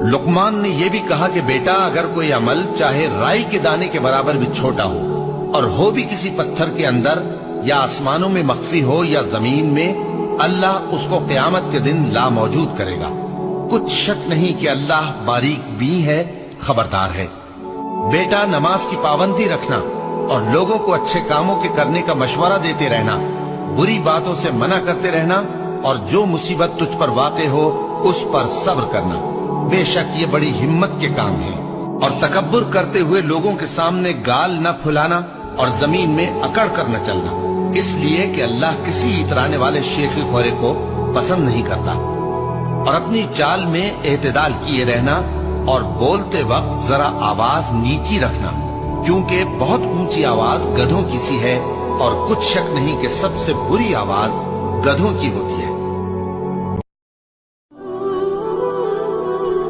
लुकमान ने यह भी कहा कि बेटा, अगर कोई अमल चाहे राई के दाने के बराबर भी छोटा हो और हो भी किसी पत्थर के अंदर या आसमानों में मख्फी हो या जमीन में, अल्लाह उसको क़यामत के दिन ला मौजूद करेगा। कुछ शक नहीं कि अल्लाह बारीक बीन है, खबरदार है। बेटा, नमाज की पाबंदी रखना और लोगों को अच्छे कामों के करने का मशवरा देते रहना, बुरी बातों से मना करते रहना और जो मुसीबत तुझ पर वाक़े हो उस पर सब्र करना, बेशक ये बड़ी हिम्मत के काम है। और तकब्बुर करते हुए लोगों के सामने गाल न फुलाना और जमीन में अकड़ कर न चलना, इसलिए कि अल्लाह किसी इतराने वाले शेखी खोरे को पसंद नहीं करता। और अपनी चाल में एतदाल किए रहना और बोलते वक्त जरा आवाज नीची रखना, क्योंकि बहुत ऊंची आवाज गधों की सी है और कुछ शक नहीं कि सबसे बुरी आवाज गधों की होती है।